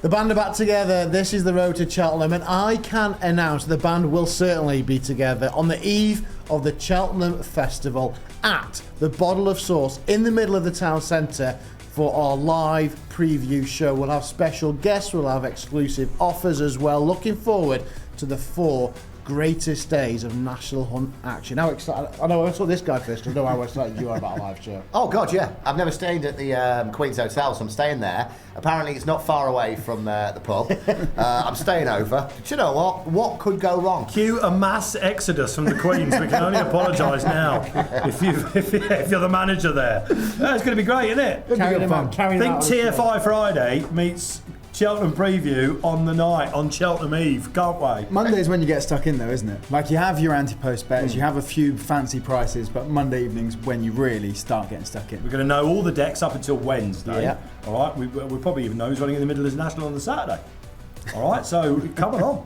The band are back together. This is the road to Cheltenham, and I can announce the band will certainly be together on the eve of the Cheltenham Festival at the Bottle of Sauce in the middle of the town centre for our live preview show. We'll have special guests, we'll have exclusive offers as well. Looking forward to the 4 greatest days of National Hunt action. How excited! I know I saw this guy first. I know how excited you are about a live show. Oh God, yeah! I've never stayed at the Queen's Hotel, so I'm staying there. Apparently, it's not far away from the pub. I'm staying over. Do you know what? What could go wrong? Cue a mass exodus from the Queen's. We can only apologise now if you're the manager there. It's going to be great, isn't it? Carrying them out. I think TFI Friday meets Cheltenham preview on the night, on Cheltenham Eve. Can't wait. Monday's when you get stuck in though, isn't it? Like you have your Ante-Post bets, you have a few fancy prices, but Monday evening's when you really start getting stuck in. We're going to know all the decks up until Wednesday. Yeah. All right. We'll probably even know who's running in the middle of the National on the Saturday. All right. So come on.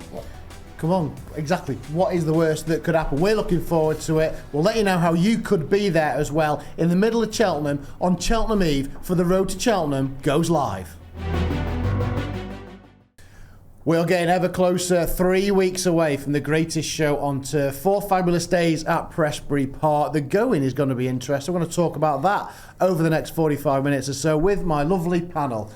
Come on, exactly. What is the worst that could happen? We're looking forward to it. We'll let you know how you could be there as well in the middle of Cheltenham on Cheltenham Eve for the Road to Cheltenham goes live. We're getting ever closer, 3 weeks away from the greatest show on turf. 4 fabulous days at Prestbury Park. The going is going to be interesting. We're going to talk about that over the next 45 minutes or so with my lovely panel.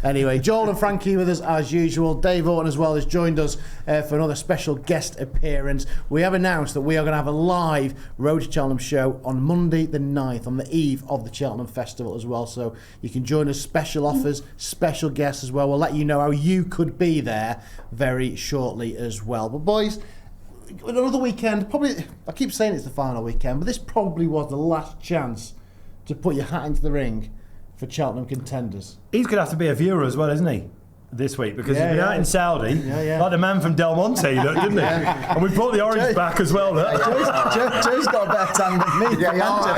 Anyway, Joel and Frankie with us as usual. Dave Orton as well has joined us for another special guest appearance. We have announced that we are going to have a live Road to Cheltenham show on Monday the 9th, on the eve of the Cheltenham Festival as well. So you can join us, special offers, special guests as well. We'll let you know how you could be there very shortly as well. But boys, another weekend, probably, I keep saying it's the final weekend, but this probably was the last chance to put your hat into the ring for Cheltenham contenders. He's going to have to be a viewer as well, isn't he? This week, because he's been out in Saudi, like the man from Del Monte, didn't he? And we brought the orange back as well. Joe's got a better tan than me.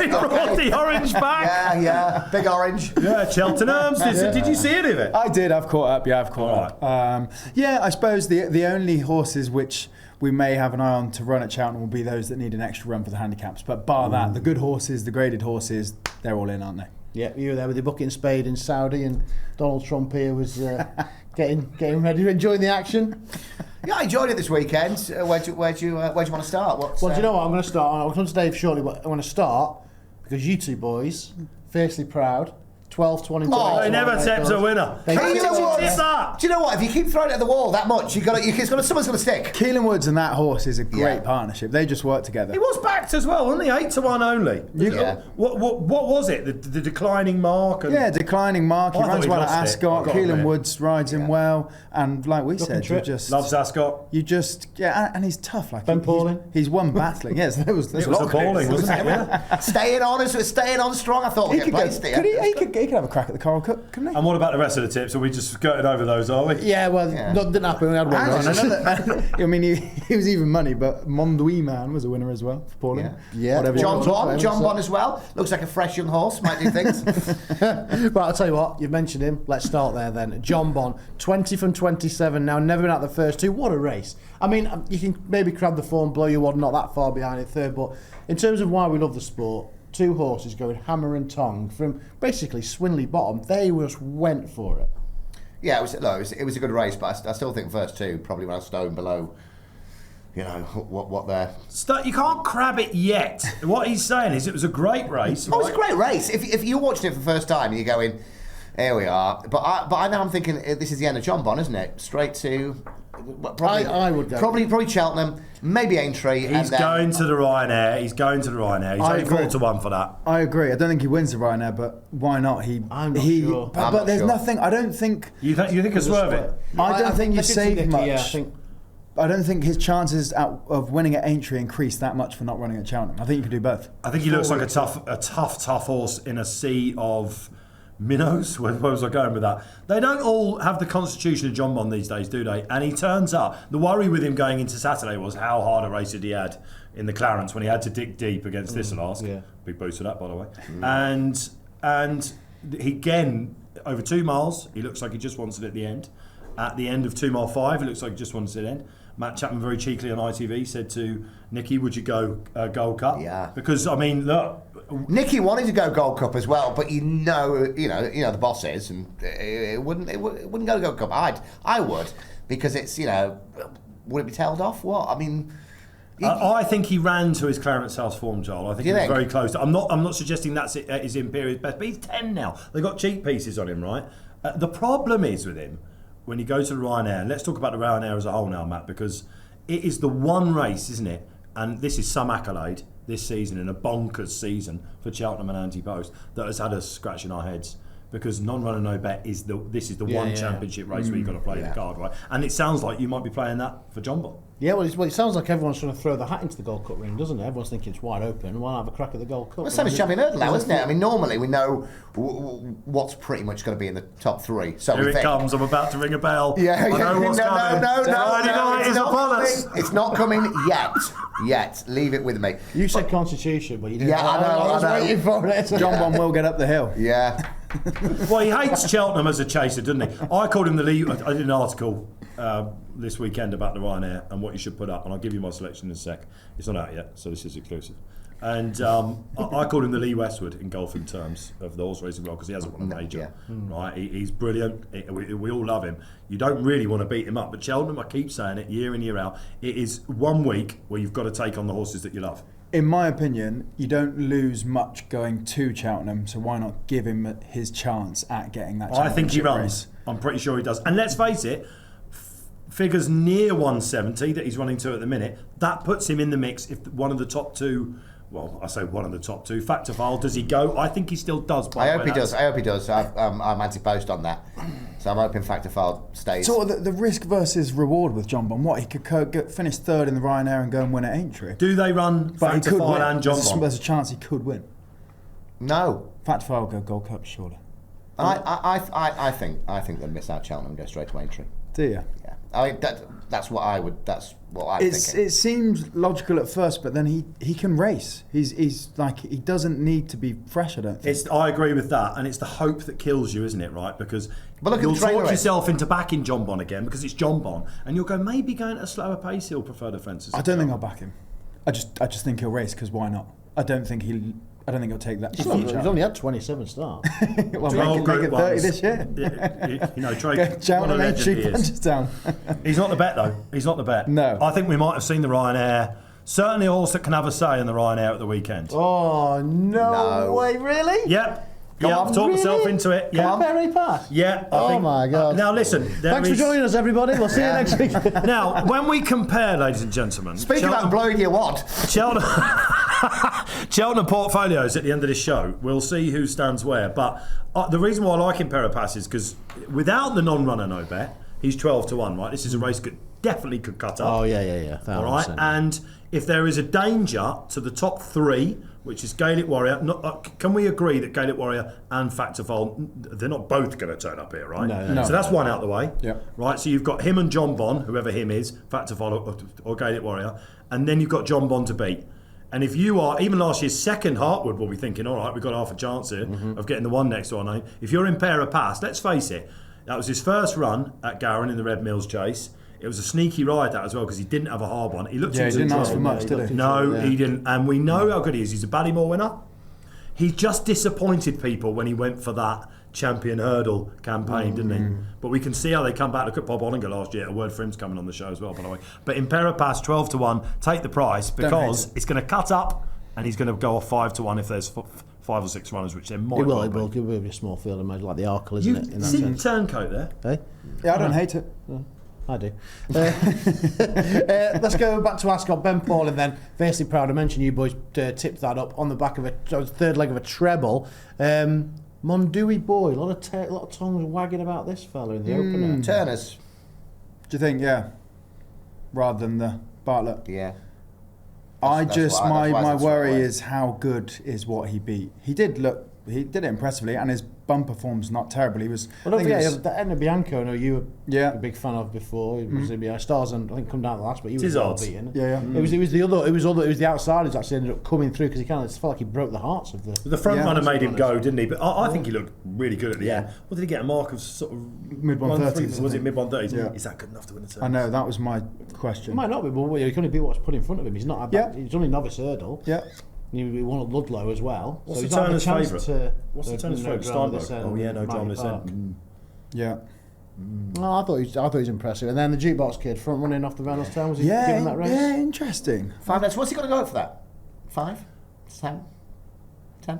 He brought the orange back. Yeah, big orange. Yeah, Cheltenham. Did you see any of it? I did. I've caught up. Yeah, I've caught up. I suppose the only horses which we may have an eye on to run at Cheltenham will be those that need an extra run for the handicaps. But bar that, the good horses, the graded horses, they're all in, aren't they? Yeah, you were there with your bucket and spade in Saudi, and Donald Trump here was getting ready, enjoying the action. Yeah, I enjoyed it this weekend. Where do you want to start? Well, do you know what? I'm going to start. I'll come to Dave shortly, but I want to start because you two boys, fiercely proud, 12-21. Oh, he never tips a winner. Do you know what? If you keep throwing it at the wall that much, someone's going to stick. Keelan Woods and that horse is a great partnership. They just work together. He was backed as well, wasn't he? 8-1 only. What was it? The declining mark? And declining mark. He runs well at Ascot. Keelan it. Woods rides him well, and like we said, you just loves Ascot. You just and he's tough. Like Ben Pauling. He's won battling. Yes, it was appalling, wasn't it? Yeah. Staying on strong. I thought he could have a crack at the Coral Cup, couldn't he? And what about the rest of the tips? Are we just skirted over those, are we? Yeah, well, didn't happen. We had one. I mean, he was even money, but Mondui Man was a winner as well for Pauling. Yeah. Jonbon as well. Looks like a fresh young horse. Might do things. Right, I'll tell you what. You've mentioned him. Let's start there then. Jonbon, 20 from 27 now. Never been out the first 2. What a race. I mean, you can maybe crab the form, blow your wad, not that far behind in third, but in terms of why we love the sport, 2 horses going hammer and tongue from basically Swinley bottom. They just went for it. Yeah, it was a good race, but I still think first 2 probably went a stone below. You know what they're. You can't crab it yet. What he's saying is it was a great race. Oh, it was a great race. If you're watching it for the first time and you're going, here we are. But I now I'm thinking this is the end of Jonbon, isn't it? Straight to. I would go. Probably Cheltenham, maybe Aintree. He's going to the Ryanair. He's only 4-1 for that. I agree. I don't think he wins the Ryanair, but why not? I'm not sure. But there's nothing. I don't think. You think he'll swerve it? I don't think you save much. Yeah, I don't think his chances of winning at Aintree increase that much for not running at Cheltenham. I think you can do both. I think he looks like a tough horse in a sea of minnows. Where was I going with that? They don't all have the constitution of Jonbon these days, do they? And he turns up. The worry with him going into Saturday was how hard a race he had in the Clarence when he had to dig deep against Thistleask. Yeah. Big boost for that, by the way. And he, again, over 2 miles, he looks like he just wants it at the end. At the end of 2 mile 5, it looks like he just wants it at the end. Matt Chapman very cheekily on ITV said to Nicky, would you go Gold Cup? Yeah. Because, I mean, look... Nicky wanted to go Gold Cup as well, but you know the boss is, and it wouldn't go Gold Cup. I would, because it's, would it be tailed off? What? I mean... I think he ran to his Clarence House form, Joel. I think he was very close. I'm not suggesting that's his imperial best, but he's 10 now. They've got cheek pieces on him, right? The problem is with him, when he goes to Ryanair, and let's talk about the Ryanair as a whole now, Matt, because it is the one race, isn't it? And this is some accolade this season, in a bonkers season for Cheltenham and Ante-Post, that has had us scratching our heads. Because non-runner no bet is the one championship race where you've got to play the card, right? And it sounds like you might be playing that for Jonbon. Yeah, well, it sounds like everyone's trying to throw the hat into the Gold Cup ring, doesn't it? Everyone's thinking it's wide open. Why not have a crack at the Gold Cup? Well, same as Champion Hurdle now, isn't it? I mean, normally we know what's pretty much going to be in the top three. So Here it comes. I'm about to ring a bell. Yeah, I know what's coming. No, it's upon us. It's not coming yet. Leave it with me. You said Constitution, but you didn't. Yeah, I was waiting for it. Jonbon will get up the hill. Yeah. Well, he hates Cheltenham as a chaser, doesn't he? I called him the lead. I did an article this weekend about the Ryanair and what you should put up, and I'll give you my selection in a sec. It's not out yet, so this is exclusive. And I called him the Lee Westwood in golfing terms of the horse racing world, because he hasn't won a major. Right? He's brilliant. We all love him. You don't really want to beat him up, but Cheltenham, I keep saying it year in, year out, it is 1 week where you've got to take on the horses that you love. In my opinion, you don't lose much going to Cheltenham, so why not give him his chance at getting that championship I think he runs. race? I'm pretty sure he does. And let's face it, figures near 170 that he's running to at the minute, that puts him in the mix if one of the top two, well, I say one of the top two, Factor File, does he go? I think he still does. I hope he does. I'm Ante-Post on that. So I'm hoping Factor File stays. Sort of the risk versus reward with Jonbon. What, he could finish third in the Ryanair and go and win at Aintree? Do they run Factor File and Jonbon? There's a chance he could win. No. Factor File will go Gold Cup, surely. I think they'll miss out Cheltenham and go straight to Aintree. Do you? Yeah. That's what I'm thinking. It seems logical at first, but then he can race. He's like, he doesn't need to be fresh, I don't think. I agree with that, and it's the hope that kills you, isn't it, right? Because look, you'll talk yourself into backing Jonbon again, because it's Jonbon, and you'll go, maybe going at a slower pace he'll prefer the fences. I don't think I'll back him. I just think he'll race, because why not? I don't think he'll take that. He's only had 27 starts. Well, make it 30 this year. Trey, Cheltenham Aintree punches down. He's not the bet, though. He's not the bet. No. I think we might have seen the Ryanair. Certainly a horse that can have a say in the Ryanair at the weekend. Oh, no way, really? Yep. I've talked myself into it. Yeah. Perry Pass? Yeah. I think, my God. Now listen. Thanks for joining us, everybody. We'll see you next week. Now, when we compare, ladies and gentlemen, speaking about blowing your wad, Cheltenham portfolios at the end of this show, we'll see who stands where. But the reason why I like Impera Pass is because without the non-runner no bet, he's 12-1, right? This is a race that definitely could cut up. Oh, yeah. All right, and if there is a danger to the top three, which is Gaelic Warrior, can we agree that Gaelic Warrior and Factor File, they're not both going to turn up here, right? No. So that's one out the way. Yep. Right, so you've got him and Jonbon, whoever him is, Factor File or Gaelic Warrior, and then you've got Jonbon to beat. And if you are, even last year's second Hartwood will be thinking, all right, we've got half a chance here of getting the one next to our name. If you're in Impera Pass, let's face it, that was his first run at Gowran in the Red Mills Chase. It was a sneaky ride, that as well, because he didn't have a hard one. He looked he into didn't the ask for much, did he? No, he didn't. And we know how good he is. He's a Ballymore winner. He just disappointed people when he went for that champion hurdle campaign, didn't he? But we can see how they come back. Look at Bob Olinger last year. A word for him's coming on the show as well, by the way. But Impera Pass 12-1, take the price, because it's going to cut up and he's going to go off 5-1 if there's 5 or 6 runners, which there might well be. It will be a small field, imagine, like the Arkle, isn't it? You see the turncoat there? Hey? Yeah, I don't hate it. I do. Let's go back to Ascot. Ben Paul, and then Fiercely Proud. I mentioned you boys tipped that up on the back of a third leg of a treble. Mondui Boy, a lot of tongues wagging about this fella in the opener. Turners. Do you think, rather than the Bartlett? Yeah. My worry is how good is what he beat. He did look he did it impressively, and his bumper form's not terrible. He was. Well, don't forget, the Edna Bianco, I know you were a big fan of before. It was Stars, and I think come down the last, but he was well beaten. Yeah. It was the outsiders actually ended up coming through because he kind of felt like he broke the hearts of the front runner made him go, didn't he? But I think he looked really good at the end. What did he get? A mark of sort of mid 130s? Was it mid 130s? Yeah. Is that good enough to win a turn? I know, that was my question. It might not be, but he can only beat what's put in front of him. He's not. He's only novice hurdle. Yeah. He won at Ludlow as well. What's so the turner's favourite? What's the turner's favourite? Steinberg. Oh yeah, no drama this end. Yeah. No, I thought he was impressive. And then the jukebox kid front running off the Reynolds Town, was he given that race? Yeah, interesting. 5 minutes. What's he got to go for that? 5, 7, 10.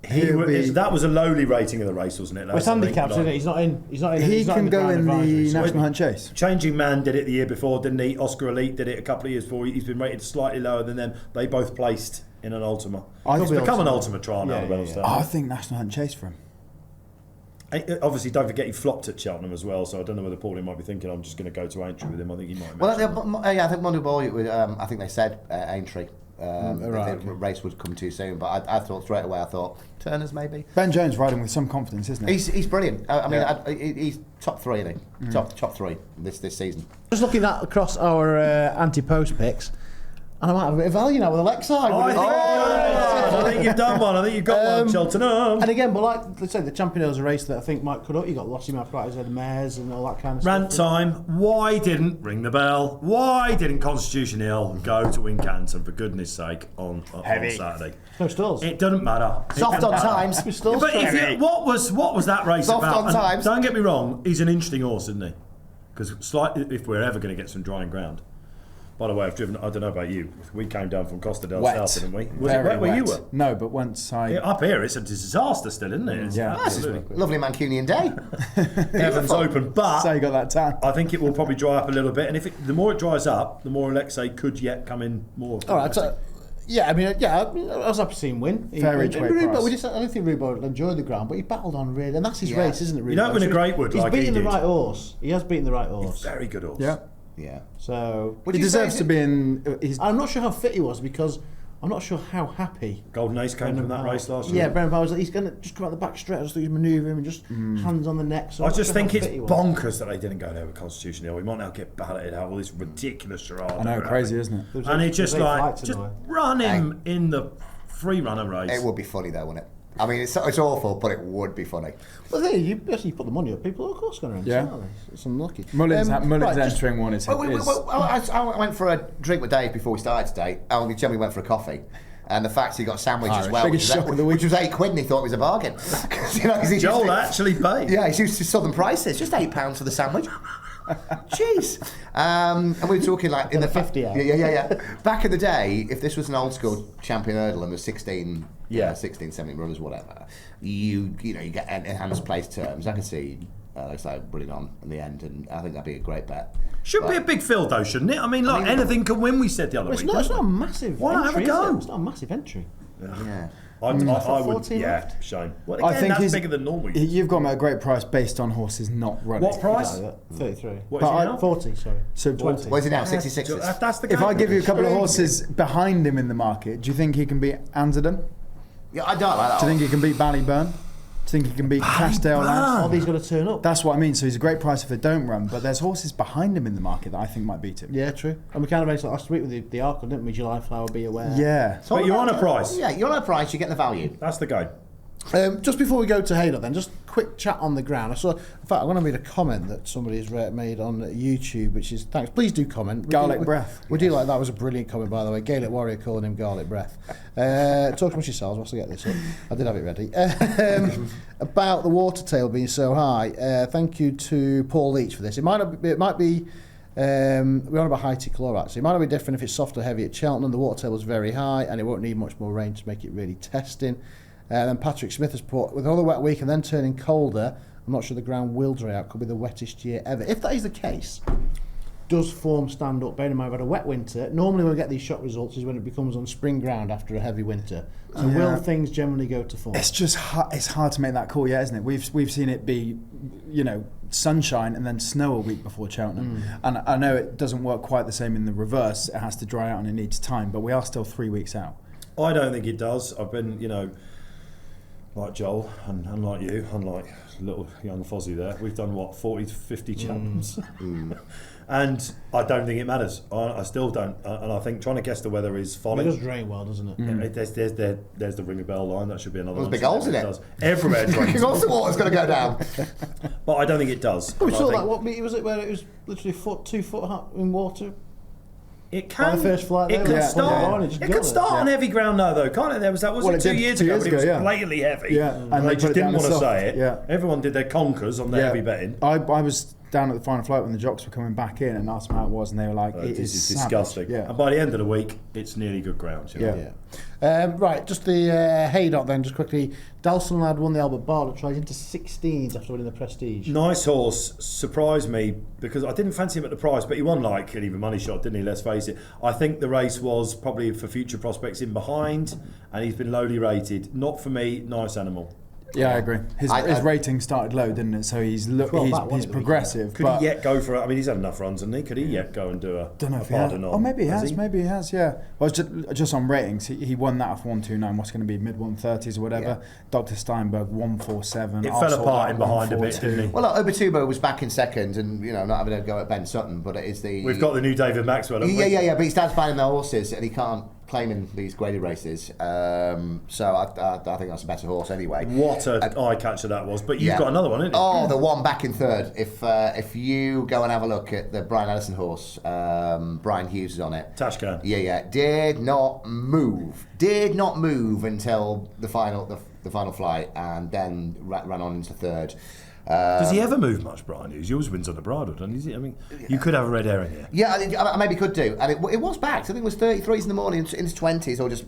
That was a lowly rating of the race, wasn't it? Well, it's handicapped, isn't it? He's not in. He can go in the National Hunt Chase. Changing Man did it the year before, didn't he? Oscar Elite did it a couple of years before. He's been rated slightly lower than them. They both placed in an Ultima. He's become an Ultima trial now. I think National Hunt Chase for him. Obviously, don't forget he flopped at Cheltenham as well, so I don't know whether Paulie might be thinking I'm just going to go to Aintree with him. I think he might. Well, I think Monday Boy, I think they said Aintree. The race would come too soon, but I thought straight away. I thought Turner's maybe. Ben Jones riding with some confidence, isn't he? He's brilliant. I mean, he's top 3, I think. Top 3 this season. Just looking across our Ante-Post picks, and I might have a bit of value now with Alexa. I think you've done one. I think you've got one, Cheltenham. And again, but like let's say the Champion Hill's a race that I think might cut up. You got Lossiemar Prize, the mares, and all that kind of Rant stuff. time. Why didn't ring the bell? Why didn't Constitution Hill go to Wincanton for goodness sake on Saturday? No stalls. It doesn't matter. Soft on times. But what was that race Soft about? on times. Don't get me wrong. He's an interesting horse, isn't he? Because if we're ever going to get some drying ground. By the way, I've driven. I don't know about you. We came down from Costa del South, didn't we? Was it wet where you were? No, but once up here, it's a disaster still, isn't it? Absolutely. Lovely Mancunian day. Heaven's open, but so you got that tan. I think it will probably dry up a little bit, and the more it dries up, the more Alexei could yet come in more. All right. So, I was happy to see him win. Fair each way price. I don't think Rubo enjoyed the ground, but he battled on really, and that's his race, isn't it? Rubo? You don't win a Greatwood like he did. He's beaten the right horse. He has beaten the right horse. He's a very good horse. Yeah. So he deserves to be in. I'm not sure how fit he was because I'm not sure how happy. Golden Ace came from that race last year. Yeah, Brendan Powell was like, he's going to just come out the back straight. I just thought he's manoeuvring and just hands on the neck. So I just think it's bonkers that they didn't go there with Constitution Hill. We might now get balloted out all this ridiculous charade. I know, crazy, isn't it? And it's just like run him in the free runner race. It would be funny though, wouldn't it? I mean, it's awful, but it would be funny. Well, there you put the money up. People, of course, going to enter. Yeah. It's unlucky. Mullins entering one is. I went for a drink with Dave before we started today. And we went for a coffee. And the fact he got a sandwich as well, which was £8, and he thought it was a bargain. Joel actually paid. Yeah, he's used to southern prices. Just £8 for the sandwich. Jeez. And we were talking like in the 50. Yeah. Back in the day, if this was an old school champion hurdle and there's 16, 17 runners, whatever, you get enhanced place terms. I can see looks like putting on in the end, and I think that'd be a great bet. Should be a big field though, shouldn't it? I mean, anything can win. We said the other week. It's not a massive. Why not have a go? It's not a massive entry. Yeah. I would. Yeah, shame. Well, again, I think that's bigger than normal. You've got him at a great price based on horses not running. What price? 33. What is he now? 40. Sorry. So 20. What is he now? 66. That's the. If I give you a couple of horses behind him in the market, do you think he can beat Anserdon? Yeah, I don't like that. Do you think he can beat Ballyburn? Do you think he can beat Castell Lance? Oh, he's got to turn up. That's what I mean. So he's a great price if they don't run, but there's horses behind him in the market that I think might beat him. Yeah, true. And we kind of made it last week with the Arkle, didn't we? July Flower, Be Aware. Yeah. But you're on a price. Yeah, you're on a price, you get the value. That's the game. Just before we go to Haydock then, just quick chat on the ground. In fact, I want to read a comment that somebody's made on YouTube, which is, thanks, please do comment. Garlic breath. We do like that. Was a brilliant comment, by the way. Gaelic Warrior calling him garlic breath. Talk amongst yourselves whilst I get this up. I did have it ready. About the water tail being so high, thank you to Paul Leach for this. It might be we're on about high chloride, so it might not be different if it's soft or heavy at Cheltenham. The water tail was very high and it won't need much more rain to make it really testing. Then Patrick Smith has put, with another wet week and then turning colder, I'm not sure the ground will dry out. Could be the wettest year ever. If that is the case, does form stand up? Bearing in mind, we've had a wet winter. Normally when we get these shock results is when it becomes on spring ground after a heavy winter. So will things generally go to form? It's just it's hard to make that call, isn't it? We've seen it be, sunshine and then snow a week before Cheltenham. And I know it doesn't work quite the same in the reverse. It has to dry out and it needs time, but we are still 3 weeks out. I don't think it does. I've been, like Joel and like you, unlike little young Fozzie there, we've done what 40 to 50 Cheltenhams, and I don't think it matters. I still don't, and I think trying to guess the weather is folly. It does drain well, doesn't it? There's the Ring a Bell line. That should be another. There's one. big holes in it. Does. Everywhere drains. Big holes, the water's going to go down. But I don't think it does. We And I saw think that. What meeting was it where it was literally 2 foot in water? it can. the first flight It there, could yeah. start. It just It got could it. start on heavy ground now, though, can't it? There was that. Was Well, it it 2 did years 2 ago? years But it was ago, yeah. blatantly heavy. Yeah, and and they they just put it didn't down want the to soft, say it. yeah. Everyone did their conkers on their heavy betting. I was down at the final flight when the jocks were coming back in and asked them how it was, and they were like, "It This is is savage." disgusting. Yeah. And by the end of the week, it's nearly good ground. You know? Yeah. Right, just the Haydock then, just quickly. Dalston Lad won the Albert Bartlett Tries into 16s after winning the Prestige. Nice horse, surprised me because I didn't fancy him at the price, but he won like an even money shot, didn't he? Let's face it. I think the race was probably for future prospects in behind, and he's been lowly rated. Not for me, nice animal. Yeah, I agree. His rating started low, didn't it? So he's progressive. Could but he yet go for it? I mean, he's had enough runs, hasn't he? Could he yet go and do a don't know a if he has. pardon on? Oh, maybe he has. he? Maybe he has. Yeah. Well, just on ratings, he won that off 129. What's going to be mid 130s or whatever. Yeah. Dr. Steinberg 147. It fell apart in behind a bit, didn't he? Well, Obitubo was back in second, and not having a go at Ben Sutton, but it is the. We've got the new David Maxwell. haven't we? Yeah. But he starts buying the horses, and he can't claim in these graded races. So I think that's a better horse anyway. What a eye catcher that was! But you've got another one, haven't you? Oh, the one back in third. If you go and have a look at the Brian Addison horse, Brian Hughes is on it. Tashcan. Yeah. Did not move until the final flight, and then ran on into third. Does he ever move much, Brian Hughes? He always wins on the bridle, doesn't he? I mean, you could have a red herring here. Yeah, I maybe could do, and it was back. I think it was 33s in the morning into 20s, or just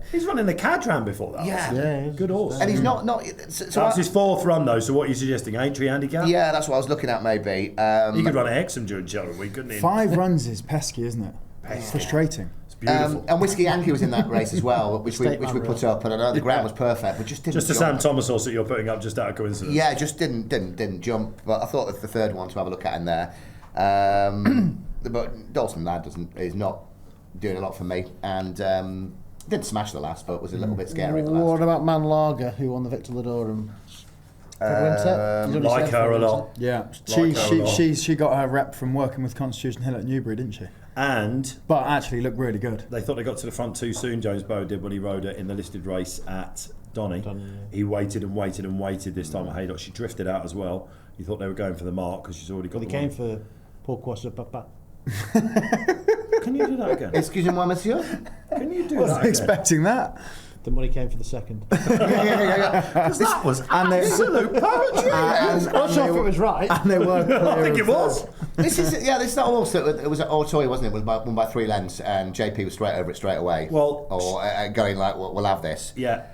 He's running the Cadram before that. Yeah. Good horse. And he's not. So That's his fourth run though. So what are you suggesting? Aintree handicap? Yeah, that's what I was looking at. Maybe He could run a Hexham during Cheltenham week, couldn't he? 5 runs is pesky, isn't it? It's frustrating. It's beautiful. and Whiskey Yankee was in that race as well, which we put up, and I know the ground was perfect, but just didn't. Just a jump. Sam Thomas horse that you're putting up just out of coincidence. Yeah, just didn't jump. But I thought that the third one to have a look at in there. But Dalston Lad is not doing a lot for me, and didn't smash the last, but was a little bit scary. At the last. What about Man Lager, who won the Victor Ladorum? Like her a lot. Yeah. Like her a lot. She got her rep from working with Constitution Hill at Newbury, didn't she? And But actually looked really good. they thought they got to the front too soon, James Bowe did, when he rode it in the listed race at Donny. He waited and waited and waited this time at Haydock. She drifted out as well. He thought they were going for the mark because she's already got He the came one. for Paul Quasta Papa. Can you do that again? Excusez-moi, monsieur. Can you do I wasn't that again? expecting that. The money came for the second. Because that was absolute poetry. I'm not sure if it was right. And they were clear I think of it was. This is that horse that it was at Orton, wasn't it? It was won by 3 lengths, and JP was straight over it straight away. Well, going like, we'll have this. Yeah.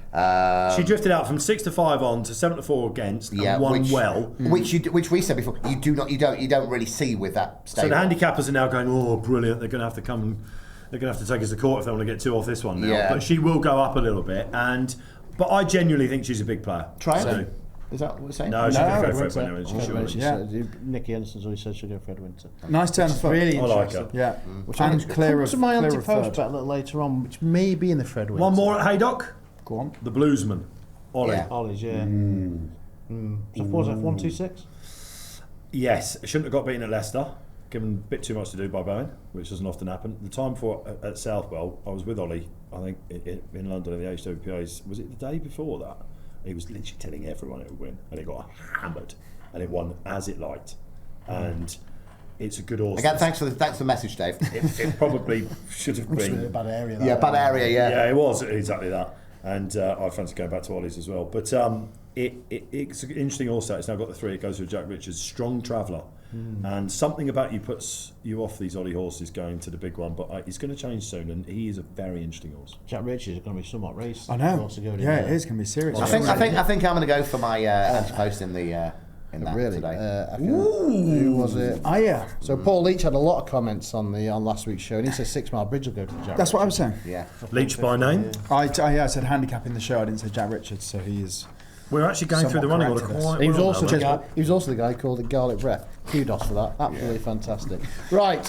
She drifted out from 6 to 5 on to 7 to 4 against and won which we said before. You don't really see with that. So the handicappers are now going, oh, brilliant! They're going to have to come. They're going to have to take us to court if they want to get 2 off this one now. Yeah. But she will go up a little bit, but I genuinely think she's a big player. Try So- it. Is that what we're saying? No, she's going to go for Winter. Fred Winter, isn't she? Yeah. Nicky Anderson's already said she'll go Fred Winter. Nice turn of foot. Really I like interesting. her. Yeah. Which And clear of to my clear of Ante-Post third. bet a little later on, which may be in the Fred Winter. One more at Haydock. Go on. The Bluesman, Ollie. Yeah. Ollie's, yeah. So what was that, 126? Yes, it shouldn't have got beaten at Leicester. Given a bit too much to do by Bowen, which doesn't often happen. The time before at Southwell, I was with Ollie, I think, in London in the HWPAs. Was it the day before that? He was literally telling everyone it would win, and it got hammered, and it won as it liked. And it's a good horse. Again, thanks for the message, Dave. It probably should have It's a been. bad area. Yeah, bad area. Yeah, it was exactly that. And I fancy going back to Ollie's as well. But it's an interesting horse. It's now got the 3. It goes with Jack Richards, strong traveller. And something about you puts you off these Ollie horses going to the big one, but it's going to change soon, and he is a very interesting horse. Jack Richards is going to be somewhat race. I know. Also going Yeah, in it is going to be serious. I think I'm going to go for my Ante-Post in that Really? today. Who was it? Oh, yeah. So Paul Leach had a lot of comments on last week's show, and he said 6 Mile Bridge will go to Jack. That's what I was saying. Yeah. Leach by name. I said handicap in the show. I didn't say Jack Richards, so he is We're actually going through the running order corrected us. quite He was well also now, the mate. guy. He was also the guy who called it garlic breath. Kudos for that. Absolutely fantastic. Right.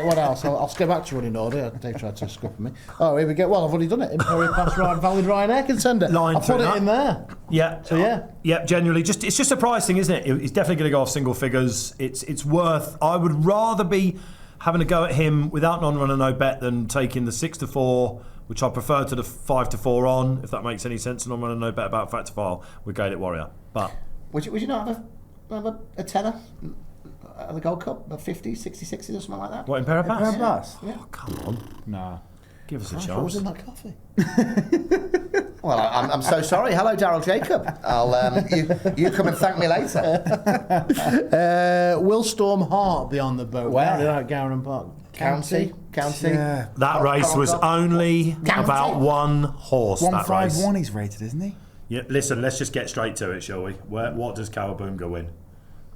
What else? I'll get back to running order. Dave tried to scupper me. Oh, here we go. Well, I've already done it. Imperial Pass Ride, Valid Ryanair Contender. Line I put through it that. in there. Yeah. So, yeah. Yeah, genuinely, it's just a price thing, isn't it? He's definitely going to go off single figures. It's worth. I would rather be having a go at him without non-runner no bet than taking the 6-4, which I prefer to the 5-4 on, if that makes any sense. Non-runner no bet about fact to file with Gaelic Warrior. But Would you not have a tenner at the Gold Cup, a 50, 60, 60 or something like that? what, Imperial Pass? Imperial Pass? Oh, come on. Nah. Give us a What was chance. in that coffee? Well, I'm so sorry. Hello, Daryl Jacob. I'll you come and thank me later. Will Storm Hart be on the boat? Where? Down at Gowran Park. County. Yeah. That race was only County. about one horse, that race. 151 he's rated, isn't he? Yeah, listen, let's just get straight to it, shall we? What does Kabooma win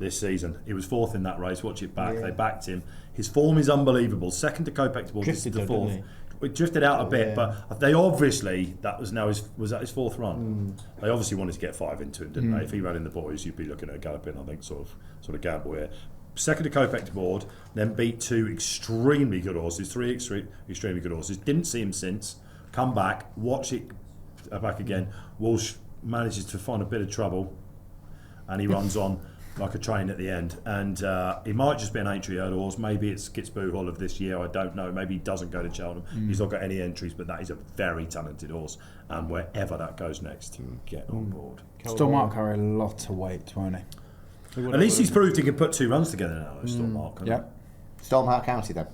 this season? He was fourth in that race. Watch it back. They backed him. His form is unbelievable. Second to Kopek to Board. This is Drifted the though, fourth. didn't It drifted out a bit, but they obviously was that his fourth run. They obviously wanted to get 5 into him, didn't they? If he ran in the boys, you'd be looking at a galloping. I think sort of gamble here. Second to Kopek to Board, then beat 2 extremely good horses, 3 extremely good horses. Didn't see him since. Come back, watch it back again. Walsh manages to find a bit of trouble, and he runs on like a train at the end. And he might just be an Aintree hurdle horse. Maybe it's Kitzbühel Hall of this year. I don't know. Maybe he doesn't go to Cheltenham. He's not got any entries, but that is a very talented horse. And wherever that goes next, get on board. Still might carry a lot of weight, won't he? At least he's proved he can put 2 runs together now, though, Stormmark. hasn't Yep. Stormhart County then.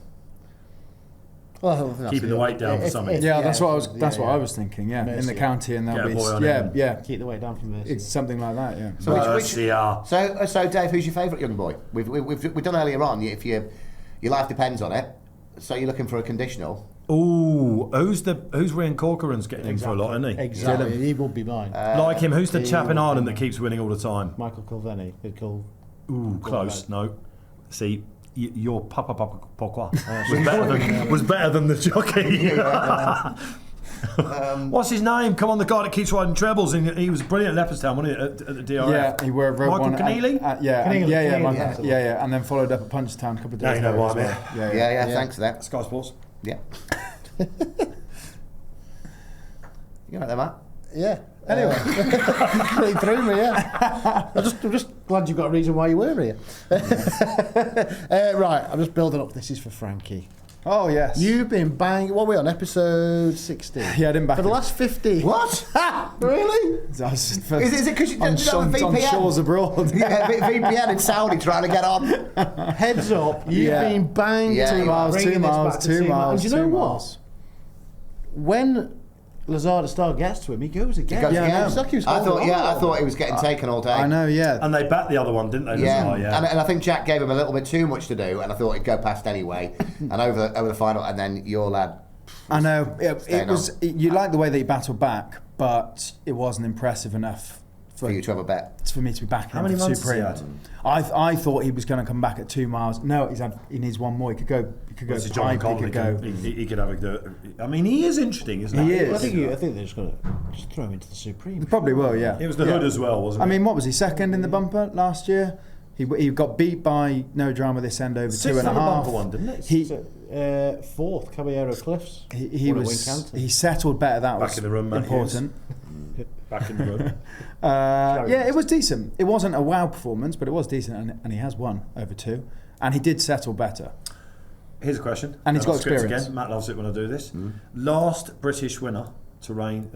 Well, he? Keeping the weight down for something. Yeah, that's what I was thinking. Yeah, in the Mercia. county, and Get there'll a be boy on yeah, him. yeah. keep the weight down from this. It's something like that. Yeah. So Dave, who's your favourite young boy? We've done earlier on. If your life depends on it, so you're looking for a conditional. Ooh, who's Rian Corcoran's getting in for a lot, isn't he? Exactly. He will be mine. Like him, who's the chap in Ireland that keeps winning all the time? Michael Kilvenny. He'd call. Ooh, close. No. See, your Papa Pourquoi was better than the jockey. What's his name? Come on, the guy that keeps riding trebles. And he was brilliant at Leopardstown, wasn't he, at the DRF? Yeah, he wrote Michael one. Keneally? Yeah, and then followed up at Punchestown a couple of days you know later why as I'm well. here. Yeah. Thanks for that. Sky Sports. Yeah. You right there, Matt? Yeah. Anyway, he threw me. Yeah. I'm just glad you've got a reason why you were here. Right, I'm just building up. This is for Frankie. Oh yes. You've been banging. What are we on? Episode 60. Yeah, I didn't back for the it. last 50. What? Really? Is it because you on, don't have a on VPN? shores abroad? Yeah, VPN in Saudi trying to get on. Heads up, you've Yeah. been banging. Yeah. 2 miles, bringing 2 this miles, back to 2 2 miles. And do you know 2 what? miles. When Lazard Star gets to him, he goes again. Goes Yeah, I again. know. It's like he was I holding on. thought he was getting taken all day. I know. Yeah. And they backed the other one, didn't they? Yeah, Lazar? And I think Jack gave him a little bit too much to do, and I thought he'd go past anyway. And over the final, and then your lad. I know. It Staying was. on. You like the way that he battled back, but it wasn't impressive enough For you to have a bet. for me to be back. How many for months has he Supreme. had? I thought he was going to come back at 2 miles. No, he needs one more. He could go. He could go. This is John pipe, he could go. He could have a. I mean, he is interesting, isn't he? He is. I think they're just going to just throw him into the Supreme. Probably will. Yeah. It was the Yeah. hood as well, wasn't it? I mean, what was he second in the bumper last year? He got beat by No Drama this end over Sixth 2.5. in the bumper one, didn't it? Fourth, Caballero Cliffs. He Won at was. Wincanton. He settled better. That Back was in the room, Matt important. Back in the room. Yeah, it was decent. It wasn't a wow performance, but it was decent, and he has won over 2, and he did settle better. Here's a question. And he's got I'll script experience. Again. Matt loves it when I do this. Last British winner to win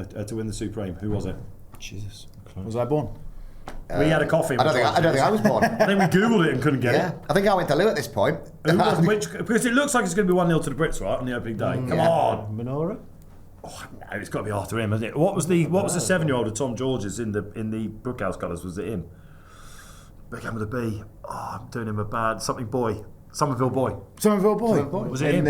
the Supreme. Who was it? Jesus, was I born? We had a coffee. I don't think I was born. I think we googled it and couldn't get Yeah, it. I think I went to Lou at this point. Who was, because it looks like it's going to be 1-0 to the Brits, right, on the opening day. Come on. Menorah? Oh, no, it's got to be after him, hasn't it? What was the 7-year-old of Tom George's in the Brookhouse colours? Was it him? Big M with a B. Oh, I'm doing him a bad something boy. Somerville boy. Somerville Boy. Was it him?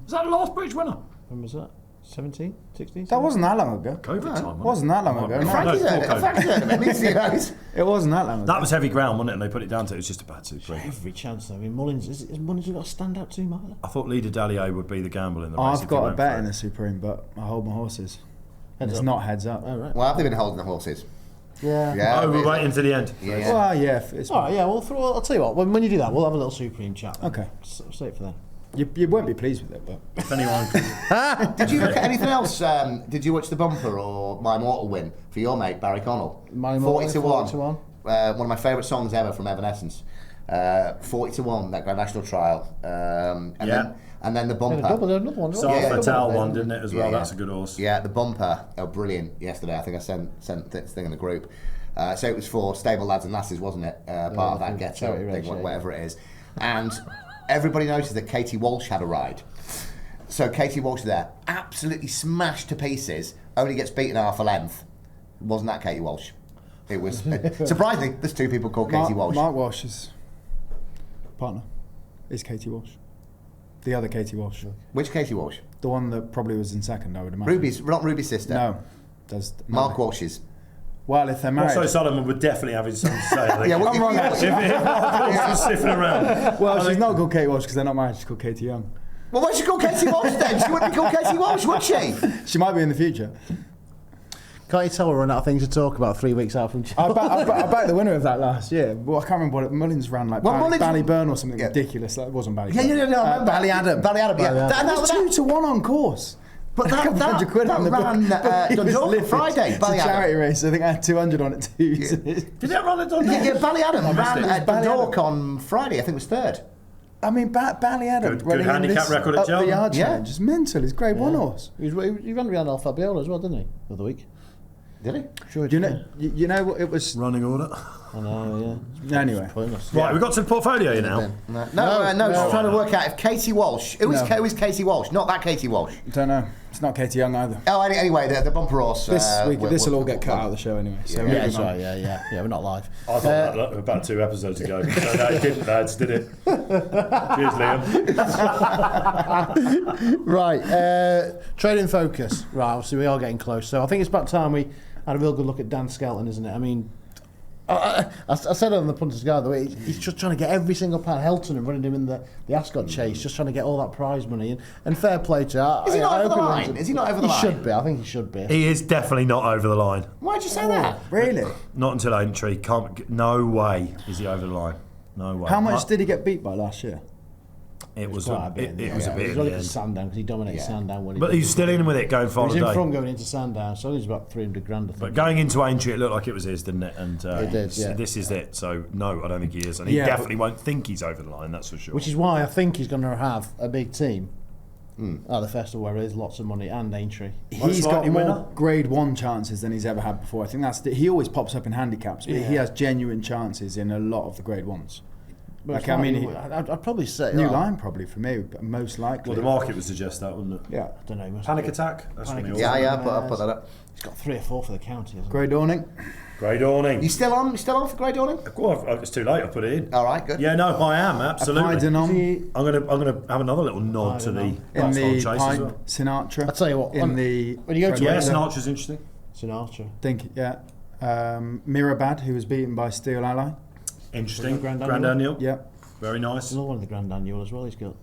Was that the last British winner? When was that? 17? 16? That wasn't that long ago. COVID time. Wasn't that long ago? No. Frankie's heard it. Frankie's heard of him. It wasn't that long ago. That was heavy ground, wasn't it? And they put it down to it was just a bad Supreme. Every chance though. I mean, Mullins, is Mullins got to stand out 2 miles? I thought Leader Dallier would be the gamble in the race. I've if got he a went bet for in it. the Supreme, but I hold my horses. And it's up. not heads up. Oh, right. Well, have they been holding the horses? Yeah. Yeah. Oh, we're waiting to the end. Yeah. Well, yeah. It's, All right, yeah. I'll tell you what. When you do that, we'll have a little Supreme chat. Then. Okay. Save it for then. you won't be pleased with it, but If anyone, Did you look at anything else? Did you watch the bumper or My Immortal win for your mate Barry Connell? My Immortal, 40-1. One of my favourite songs ever from Evanescence. 40-1, that Grand National trial. And then the bumper. Another one. Star Yeah. Fatale won, didn't it, as well? Yeah. That's a good horse. Yeah, the bumper. Oh, brilliant. Yesterday, I think I sent this thing in the group. So it was for Stable Lads and Lasses, wasn't it? Part of that Get charity Out race, thing, yeah. whatever it is. And everybody noticed that Katie Walsh had a ride. So Katie Walsh there, absolutely smashed to pieces, only gets beaten half a length. Wasn't that Katie Walsh? It was surprisingly. There's two people called Katie Walsh. Mark Walsh's partner is Katie Walsh. The other Katie Walsh. Which Katie Walsh? The one that probably was in second, I would imagine. Not Ruby's sister. No. Mark Walsh's. Well, if they're married. Also, Solomon would definitely have his something to say. I think. Yeah, well, I'm wrong, If Mark Walsh was sniffing around. Well, she's not called Kate Walsh because they're not married. She's called Katie Young. Well, why'd she call Katie Walsh then? She wouldn't be called Katie Walsh, would she? She might be in the future. Can't you tell we're running out of things to talk about 3 weeks out from I backed the winner of that last year. Well, I can't remember what it. Mullins ran like Ballyburn or something ridiculous. That wasn't Ballyburn. Yeah, no, I remember. Ballyadam. Ballyadam, yeah. That was 2-1 on course. But that ran Dundalk Friday. It's a charity race. I think I had 200 on it too. Did that run at Dundalk? Yeah, Ballyadam ran it. at Dundalk on Friday. I think it was third. I mean, Ballyadam Good handicap record at up the Cheltenham. yard Yeah. challenge. It's mental. It's Grade 1 horse. He ran around Alpha Biola as well, didn't he? The other week. Did he? Sure. You know what it was. Running order. I know, yeah. Anyway, Pointless. Right, we got to the portfolio now. No, just trying to work out if Katie Walsh. Who is Katie Walsh? Not that Katie Walsh. don't know. It's not Katie Young either. Oh, anyway, the bumper horse. This will all get cut out of the show anyway. So Yeah, moving that's on. right. Yeah. We're not live. I thought that about 2 episodes ago. No, it didn't, lads, did it? Cheers, Liam. Right, trading focus. Right, obviously we are getting close. So I think it's about time we had a real good look at Dan Skelton, isn't it? I mean, I said it on the Punters Guide, the way he's just trying to get every single pound. Helton and running him in the Ascot chase, just trying to get all that prize money. And fair play to Is he not over the line? Is he not over the line? He should be. I think he should be. He is definitely not over the line. Why'd you say that? Really? Not until Aintree. No way is he over the line. No way. How much did he get beat by last year? It was Quite a a bit. bit. It was a bit. He's in only the for end. Sandown because he dominated Sandown when he. But he's still in with it going final He's in day. front going into Sandown, so he's about 300 grand. I think. But going into Aintree, it looked like it was his, didn't it? And It did, yeah. this is it. So no, I don't think he is, and he Yeah, definitely won't think he's over the line. That's for sure. Which is why I think he's going to have a big team at the festival where there's lots of money and Aintree. He's got likely more winner? Grade 1 chances than he's ever had before. I think he always pops up in handicaps, but he has genuine chances in a lot of the Grade 1s. But Like, I mean, I'd probably say New line probably for me, but most likely. Well, the market would suggest that, wouldn't it? Yeah. I don't know. he must Panic be- attack. That's Panic when he attack. always- Yeah, I'll put that up. He's got 3 or 4 for the county. Hasn't he? Grey Dawning. Great awning. You still on? You still on for Grey Dawning? Well, it's too late. I put it in. All right, good. Yeah, no, I am absolutely. Paidenon I'm gonna have another little nod to the in last time the chase as Pine well. Sinatra. I'll tell you what, In the when you go to Yeah, Grey Sinatra's interesting. Sinatra. think Mirabad, who was beaten by Steel Ally. Interesting. Grand Grand Annual. Annual. Yep. Very nice. Another one of the Grand Annual as well. He's got.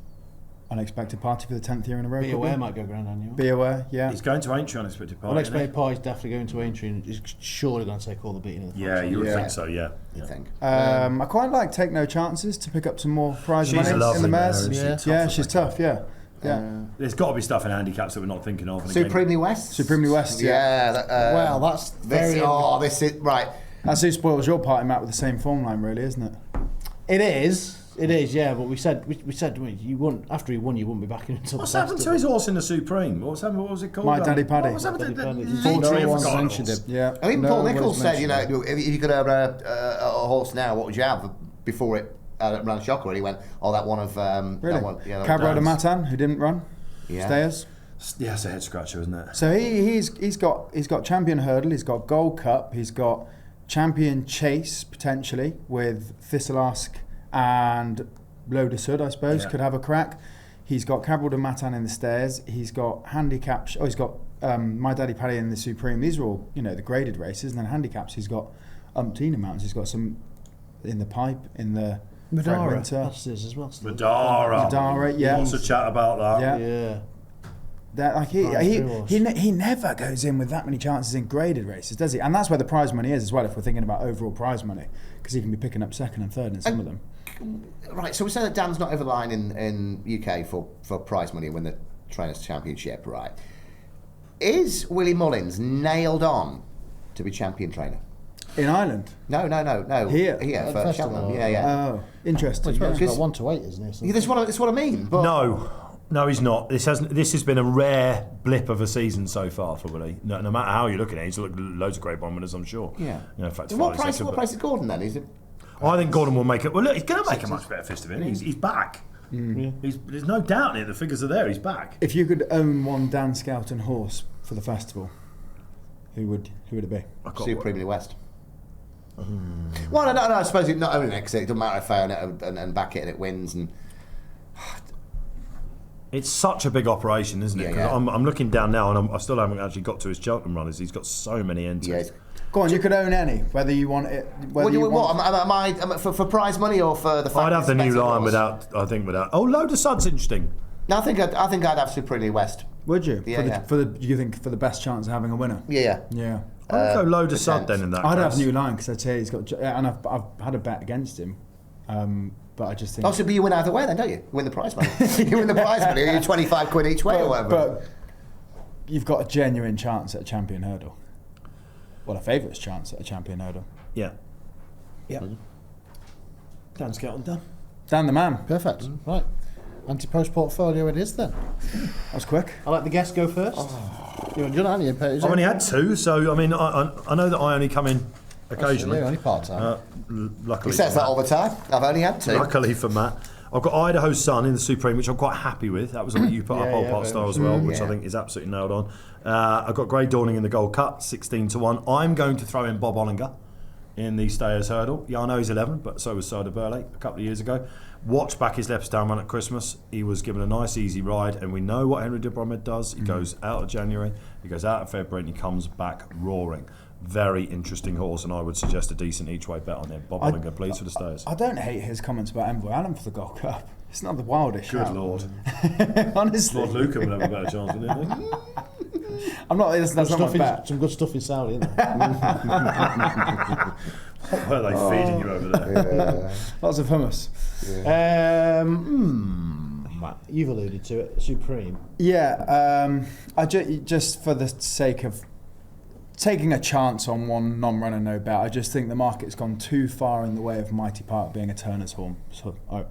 Unexpected party for the 10th year in a row. Be probably. aware might go Grand Annual. Be aware, yeah. He's going to Aintree unexpected party. Unexpected Pie's definitely going to Aintree and he's surely going to take all the beating in the Yeah, you would think so. Yeah. You think? I quite like Take No Chances to pick up some more prize She's money a in lovely the mare, mares. isn't she? Yeah. Tough Yeah, as she's they tough. come. Yeah. There's got to be stuff in handicaps that we're not thinking of. And again- Supremely West? Supremely West. Yeah. Yeah. Well, that's very. This is right. That's who spoils your party, Matt, with the same form line, really, isn't it? It is. It is, yeah. But we said you wouldn't after he won, you wouldn't be back in until. What's the happened to his horse in the Supreme? What was it called? My Daddy Paddy. What was happened to Daddy the Paddy. Aintree? No I one's forgot mentioned horse. him. Yeah. I think No Paul one Nichols was said, you know, mentioned if you could have a horse now, what would you have before it ran shocker? And he went, that one of Really? that one, yeah, that Cabra de Dan's. Matan, who didn't run. Yeah. Stayers. Yeah, it's a head scratcher, isn't it? So he's got champion hurdle, he's got Gold Cup, he's got champion chase potentially with Thistleask and Blow de Sud, I suppose, Yeah. could have a crack. He's got Cabral de Matan in the Stairs. He's got handicap. He's got My Daddy Paddy in the Supreme. These are all the graded races, and then handicaps. He's got umpteen amounts. He's got some in the pipe in the Madara. Winter. That's his as well. Still. Madara. Madara, yeah. Lots of chat about that. Yeah. Yeah. That, like he never goes in with that many chances in graded races, does he? And that's where the prize money is as well, if we're thinking about overall prize money, because he can be picking up second and third in some of them. Right, so we say that Dan's not over the line in UK for prize money and win the Trainers' Championship, right? Is Willie Mullins nailed on to be champion trainer? In Ireland? No. Here for Cheltenham. Yeah. Oh, interesting. Well, he's got 1 to 8, isn't he? Yeah, that's what I mean. But No, he's not. This has been a rare blip of a season so far for Willie. No matter how you're looking at it, he's looked loads of great bomb winners, I'm sure. Yeah. In fact, what price is Gordon then? I think Gordon will make it. Well, look, he's going to make a much better fist of it. He's back. Yeah. There's no doubt in it. The figures are there. He's back. If you could own one Dan Skelton horse for the festival, who would it be? Supremely West. Well, no, I suppose not owning it, because it doesn't matter if I own it and back it and it wins. And it's such a big operation, isn't it? Yeah. I'm looking down now, and I still haven't actually got to his Cheltenham runners. He's got so many entries. Yeah. Go on, you could own any, whether you want it. Am I for prize money or for the? I'd have the new line without. Oh, Load of Sud's interesting. No, I think I'd have Supremely West. Would you? Yeah, You think for the best chance of having a winner? Yeah. I'd go Load of Sud then in that. I'd have New Line, because I'd say he's got, and I've had a bet against him, but I just think. So, but you win either way, then, don't you? You win the prize money. You win the prize money. You're 25 quid each way, or whatever. But you've got a genuine chance at a champion hurdle. Well, a favourite's chance at a champion hurdle. Yeah. Dan Skelton, Dan the man. Perfect. Right. Ante-Post portfolio it is then. That was quick. I'll let the guest go first. You're not only I've only had 2, so I mean, I know that I only come in occasionally. Only part time. Luckily, he says that all the time. I've only had 2. Luckily for Matt, I've got Idaho Sun in the Supreme, which I'm quite happy with. That was what you put up Old Part Star as well, which I think is absolutely nailed on. I've got Grey Dawning in the Gold Cup, 16-1. I'm going to throw in Bob Olinger in the Stayers Hurdle. Yeah, I know he's 11, but so was Soda Burley a couple of years ago. Watch back his Leopardstown run at Christmas. He was given a nice, easy ride, and we know what Henry de Bromhead does. He goes out of January, he goes out of February, and he comes back roaring. Very interesting horse, and I would suggest a decent each-way bet on him. Bob Olinger, please, for the Stayers. I don't hate his comments about Envoy Allen for the Gold Cup. It's not the wildest Good shout. Lord. Honestly. Lord Luca would have a better chance, wouldn't he? I'm not. That's not my bet. Some good stuff in Saudi, isn't there? What are they feeding you over there? Yeah. Lots of hummus. Matt, you've alluded to it. Supreme. Yeah. I just for the sake of taking a chance on one non-runner, no bet. I just think the market's gone too far in the way of Mighty Park being a Turner's horn. So I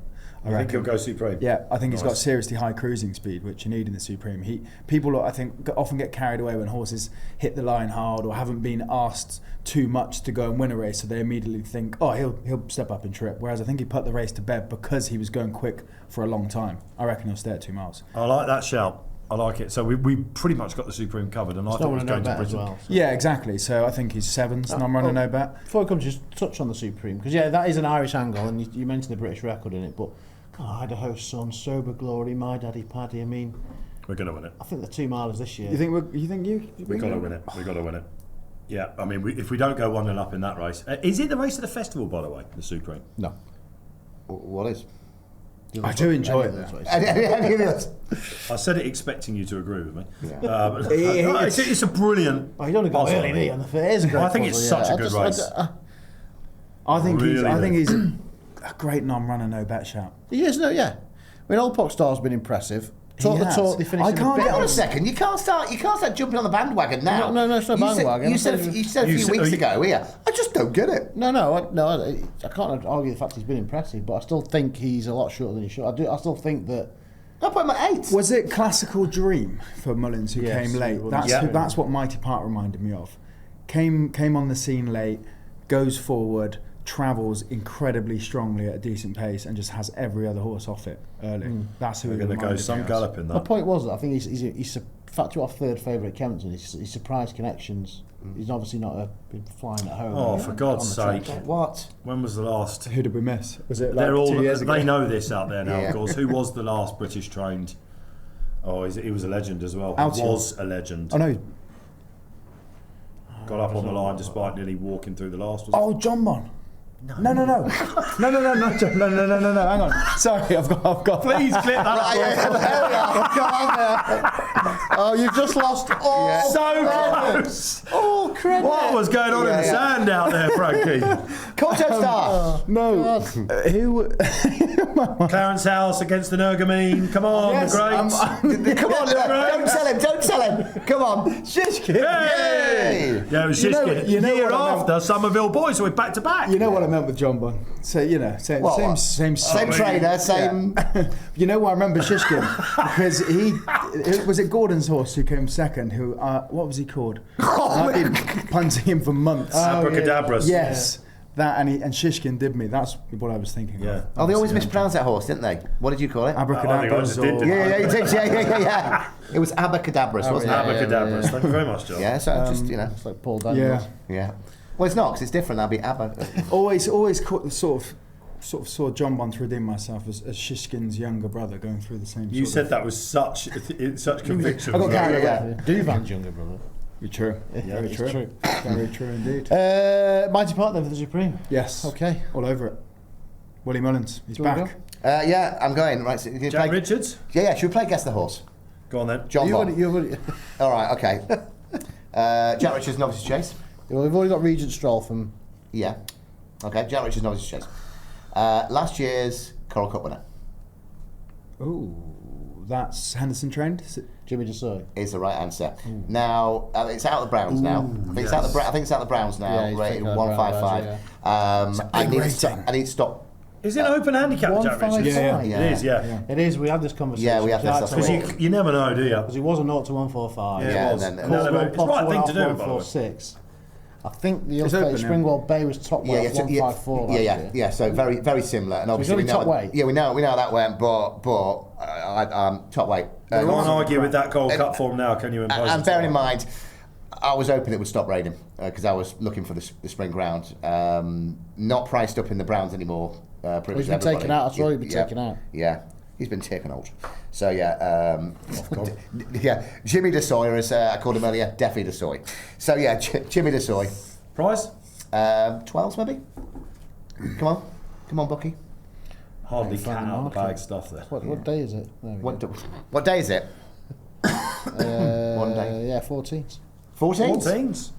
think he'll go Supreme. Yeah, I think he's got seriously high cruising speed, which you need in the Supreme. People, I think, often get carried away when horses hit the line hard or haven't been asked too much to go and win a race, so they immediately think, oh, he'll step up and trip. Whereas I think he put the race to bed because he was going quick for a long time. I reckon he'll stay at 2 miles. I like that shout. I like it. So we pretty much got the Supreme covered, and I thought it was going to Britain. Well, so. Yeah, exactly. So I think he's 7th, non-runner, no bet. Before we come, just touch on the Supreme, because that is an Irish angle, and you mentioned the British record in it, but Idaho Sun, Sober Glory, My Daddy Paddy. I mean, we're going to win it. I think the 2 milers this year. You think we've got to win it? We've got to win it. Yeah, I mean, if we don't go 1-0 up in that race, is it the race of the festival, by the way, the Supreme? No. What is? I do enjoy it. I said it expecting you to agree with me. Yeah. But it's a brilliant. Oh, you don't go early on the first. I think it's such a good race. I think he's a great non-runner, no bet shout. He is, I mean, Old Pot Star's been impressive. Talk the talk. They finished. I can't get on a second. You can't start jumping on the bandwagon now. No, it's not bandwagon. You said a few weeks ago. Yeah, I just don't get it. I can't argue the fact he's been impressive, but I still think he's a lot shorter than he should. I still think that. I put him at 8. Was it Classical Dream for Mullins who came late? That's what Mighty Park reminded me of. Came on the scene late, goes forward, travels incredibly strongly at a decent pace, and just has every other horse off it early. That's who we're going to go some gallop in that. My point was that I think he's factor off third favourite at Kempton. He's surprised connections. He's obviously not been flying at home. Oh, for God's sake! What? When was the last? Who did we miss? Was it? They're all. 2 years ago? They know this out there now, of course. Who was the last British trained? Oh, he was a legend as well. He was a legend. Oh no. Got up on the line despite nearly walking through the last. Oh, Jonbon. No. Hang on. Sorry, I've got. Please clip that. Oh, you've just lost all So close. all credit. What was going on in the sand out there, Frankie? Corto Star. No. Who? Clarence House against the Nergamine. Come on, Yes, the greats. Come on, don't sell him. Come on. Shishkin. Hey! Yeah, it was You know- Shishkin. you know Year what I meant- after Somerville Boys, so we're back to back. You know what I meant with Jonbon? So same What? same Trainer, same. You know why I remember Shishkin? Because was it Gordon's horse who came second? Who what was he called? I've been punting him for months. Abracadabras. Yes, that and Shishkin did me. That's what I was thinking. Yeah. Of. Oh, they always mispronounce that horse, didn't they? What did you call it? Abracadabras. I think I just did. Yeah, you did. Yeah. It was Abacadabras, wasn't it? Abracadabras. Thank you very much, John. Yeah, so just It's like Paul Daniels. Yeah. Yeah. Well, it's not because it's different. That'll be Always sort of saw Jonbon to redeem myself as Shishkin's younger brother going through the same. You sort said of, that with such conviction. I got carried Yeah. away. Duvan's younger brother. You're true. Very it's true. true. Very true indeed. Mighty Partner for the Supreme. Yes. Okay. All over it. Willie Mullins. He's Do you wanna back. Yeah, I'm going. Right, so you can Jack play. Richards. Yeah, should we play Guess the Horse? Go on then. John You've Bond. already, All right, okay. Jack Richards, Novices Chase. we've already got Regent Stroll from. Yeah. Okay, Jack Richards, Novices Chase. Last year's Coral Cup winner Ooh, that's Henderson trained. Is it? Jimmy Desoy. is the right answer. Now, it's out of the Browns now. I think it's out of the Browns now, Yeah, he's rated taken out of the 155. Browns, I need rating. to stop. Is it an open handicap, Jack 155. Richards? Yeah. It is, yeah. It is. We had this conversation. Yeah, we had this, that's Because what- you never know, do you? Because it was a 0 to 145. Yeah, it was. was. No, Coldwell it's the right thing to do, by the way. 146. I think the It's other open, yeah. Springwell Bay was top weight 154 last year. So very, very similar. And obviously, gonna be top weight. Yeah, we know that went, but top weight. You can't argue with that Gold Cup form now, can you? Impose And it bearing on? in mind, I was hoping it would stop raining because I was looking for the spring ground. Not priced up in the Browns anymore. Pretty He's much been taken everybody. out. That's all he's been taken out. Yeah, he's been taken out. So yeah, yeah. Jimmy Desoy, as I called him earlier, Deffy Desoy. So yeah, Jimmy Desoy. Price? 12s maybe. Come on, Bucky. Hardly Find cat the out the market. bag stuff there. What day is it? There we go. What day is it? One day. Yeah, 14th. 14th. 14s.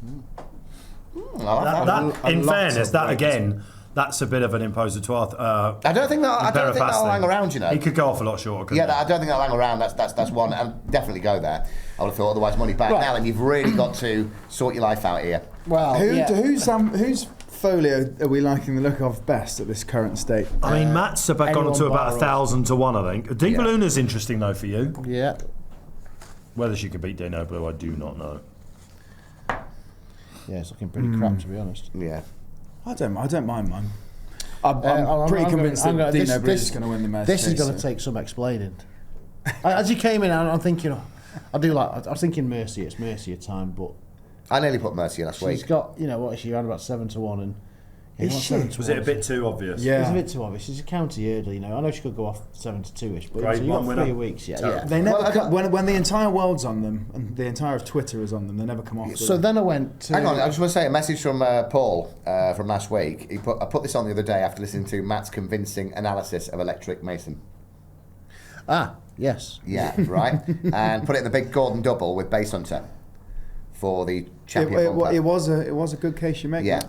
I In lots fairness, of that weight. again, that's a bit of an imposer to Arthur. don't think that'll hang around. You know. He could go off a lot shorter. couldn't Yeah, I don't think that'll hang around. That's one. I'll definitely go there. I would have thought otherwise money back. Right. Now then, you've really got to sort your life out here. Well, Whose folio are we liking the look of best at this current state? I mean, Matt's back on anyone to about bar 1,000 to 1, I think. Diva Yeah. Luna's interesting though for you. Yeah. Whether she could beat Dino Blue, I do not know. Yeah, it's looking pretty crap, to be honest. Yeah. I don't mind mine. I'm pretty convinced that Dino Blue is going to win the match. This is going to take some explaining. As he came in, I'm thinking, I was thinking Mercier. It's Mercier time, but I nearly put Mercy last she's week. got, what is she around about 7 to 1, and Is wants she? 7 to Was it a 1. bit too obvious? Yeah. It's a bit too obvious. She's a county hurdle, I know she could go off 7 to 2ish, but Grade you've got one 3 winner. weeks. Yeah. Terrible. They never Well, I come, when the entire world's on them and the entire of Twitter is on them. They never come off. do So they? then I went to. Hang on, I just want to say a message from Paul from last week. I put this on the other day after listening to Matt's convincing analysis of Electric Mason. Yes. Yeah, right. And put it in the big Gordon double with Base Hunter for the champion bumper. it was a good case you make. Yeah.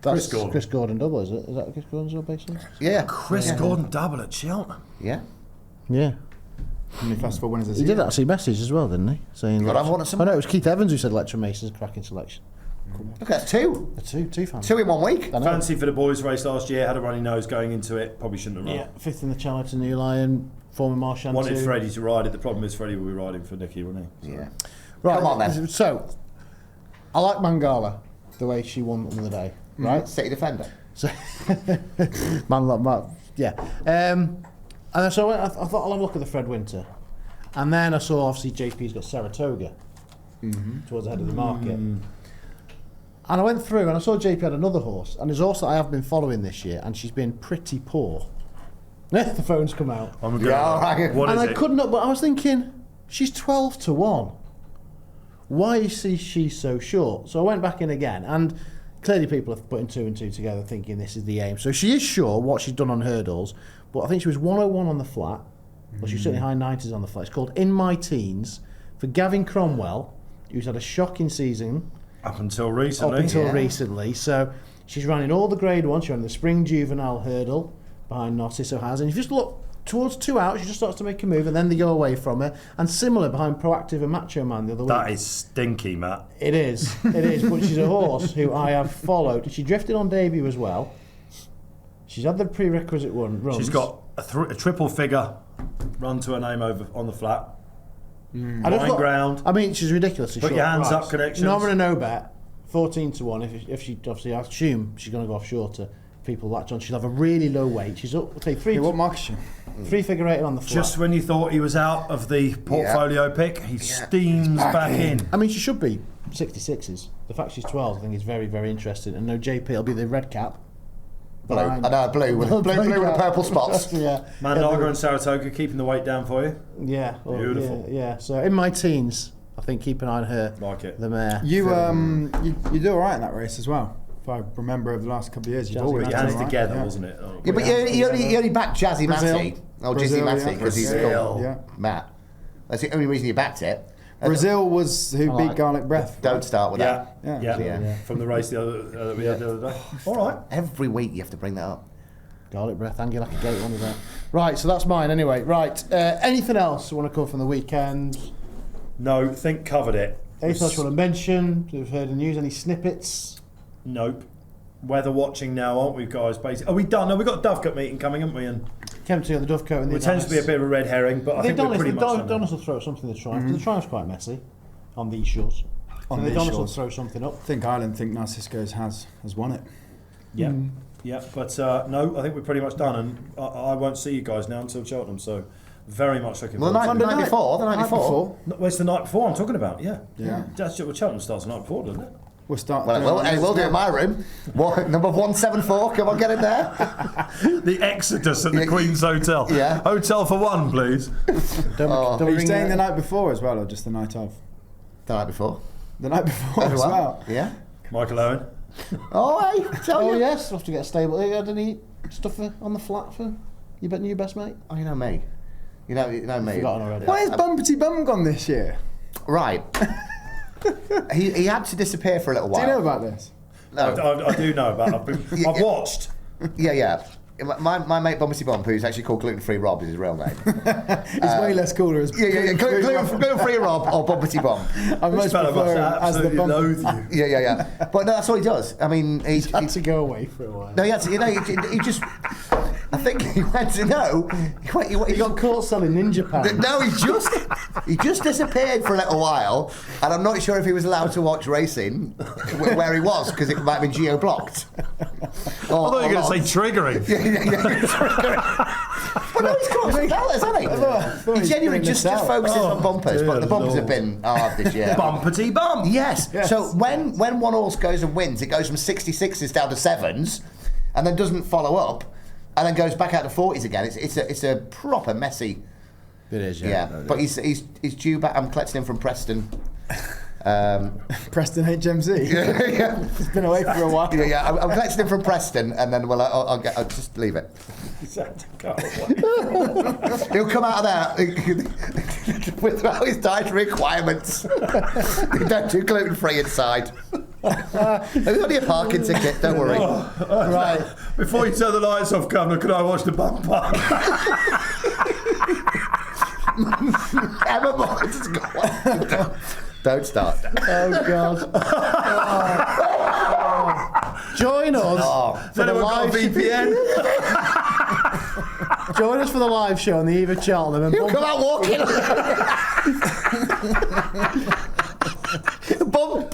That's Gordon. Chris Gordon double, is it? Is that Chris Gordon's double based on? Yeah. Chris Gordon double at Cheltenham. Yeah. Yeah. How many festival winners has He did actually message as well, didn't he? Saying. God, I've wanted some- Oh no, it was Keith Evans who said Electra Mason's a cracking selection. Look, that's two. Two fans. 2 in 1 week. I know. Fancy for the boys race last year, had a runny nose going into it, probably shouldn't have run. Yeah, 5th in the Challenge to New Lion, former Marchand. Wanted 2. Freddie to ride it. The problem is Freddie will be riding for Nicky, won't he? So. Yeah. Right, Come on, then. So, I like Mangala, the way she won the other day, right? City defender. So, yeah. And so I thought I'll have a look at the Fred Winter. And then I saw obviously JP's got Saratoga towards the head of the market. And I went through and I saw JP had another horse. And there's also I have been following this year and she's been pretty poor. The phone's come out. I'm going Yeah, all right. What and is I it? couldn't, but I was thinking, she's 12 to 1. Why is she so short? So I went back in again, and clearly people are putting 2 and 2 together thinking this is the aim. So she is sure what she's done on hurdles, but I think she was 101 on the flat, but she was certainly high 90s on the flat. It's called In My Teens. for Gavin Cromwell, who's had a shocking season Up until recently. So she's running all the Grade 1. She's running the Spring Juvenile Hurdle behind Novices, and if you just look towards 2 out, she just starts to make a move, and then they go away from her. And similar behind Proactive and Macho Man the other week. That is Stinky, Matt. It is, but she's a horse who I have followed. She drifted on debut as well. She's had the prerequisite runs. She's got a triple figure run to her name over on the flat. Line ground. I mean, she's ridiculously Put short. your hands price. up, connections. Norman and no bet, 14 to 1. If she, obviously, I assume she's going to go off shorter. People latch on. She'll have a really low weight. She's up, okay, what mark is she? 3 figure rated on the flat. Just when you thought he was out of the portfolio pick, he steams back in. I mean, she should be 66s. The fact she's 12, I think, is very, very interesting. And no, JP will be the red cap. Blue with the purple spots. Yeah. Mandaga and Saratoga keeping the weight down for you. Yeah. Beautiful. Yeah. So in my teens, I think keep an eye on her. Like it. The mare. You do all right in that race as well. If I remember over the last couple of years, you've always Your done hands all right. together, Yeah. wasn't it? Yeah, but you only backed Jazzy Matty. Oh, Jizzy Matty, because he's called Yeah. Matt. That's the only reason you backed it. Brazil was who beat Garlic Breath. Don't start with that. Yeah. From the race that we had the other day. All right. Every week you have to bring that up. Garlic Breath, Angulaka Gate, one of that. Right, so that's mine anyway. Right, anything else you want to cover from the weekend? No, think covered it. Anything else you want to mention? We've heard the news, any snippets? Nope. Weather watching now, aren't we, guys? Basically, are we done? No, we've got a Dovecote meeting coming, haven't we? And Came to the Dovecote and the it tends to be a bit of a red herring, but I think we're pretty much done. Donis will throw something to the Triumph. The Triumph's quite messy on these shores. On so these Donis will shores. throw something up. I think Narcisco's has won it. Yeah, yeah. But no, I think we're pretty much done, and I won't see you guys now until Cheltenham. So very much looking Well, forward the to it. night before. No, well, it's the night before I'm talking about. Yeah. Yeah. That's well, Cheltenham starts the night before, doesn't it? We'll start. Well, we'll do it in my room. Number 174. Come on, get in there. The Exodus at the Queen's Hotel. Yeah. Hotel for one, please. Are you staying the night before as well, or just the night of? The night before. The night before as well. Yeah. Michael Owen. Oh, hey, tell Oh you. yes, we'll have to get a stable. You had any stuff on the flat for your best mate? Oh, you know me. You know me. Forgotten already. Why has Bumpety Bum gone this year? Right. he had to disappear for a little while. Do you know about this? No. I do know about it. I've watched. Yeah. My mate Bumpety Bump, who's actually called Gluten Free Rob, is his real name. It's way less cooler as Gluten Free Rob or Bumpety Bump. I most fella must prefer him as the absolutely Bump. loathe you. Yeah. But no, that's what he does. I mean, he Had to go away for a while. no, he had to, he just. I think he went to know. He got caught selling Ninja Pants. No, he just disappeared for a little while, and I'm not sure if he was allowed to watch racing where he was because it might have been geo-blocked. I thought you were going to say triggering. Well, no, he's caught some fellas, hasn't he? He genuinely just focuses on bumpers, but the bumpers have been hard this year. Bumpety bump. Yes. So when one horse goes and wins, it goes from 66s down to 7s, and then doesn't follow up, and then goes back out to 40s again. It's a proper messy. It is, Yeah. But he's due back. I'm collecting him from Preston. Preston HMZ. Yeah. He's been away for a while. Yeah. I'm collecting him from Preston, and then I'll just leave it. He'll come out of there without his dietary requirements. Don't do gluten free inside. We've got a parking ticket. Don't worry. Right. Before you turn the lights off, Governor, could I watch the bumper? Emma Boyd has got one. Don't start. Oh God. Join us for the live VPN. Join us for the live show on the eve of Cheltenham. And He'll come out walking. Bump.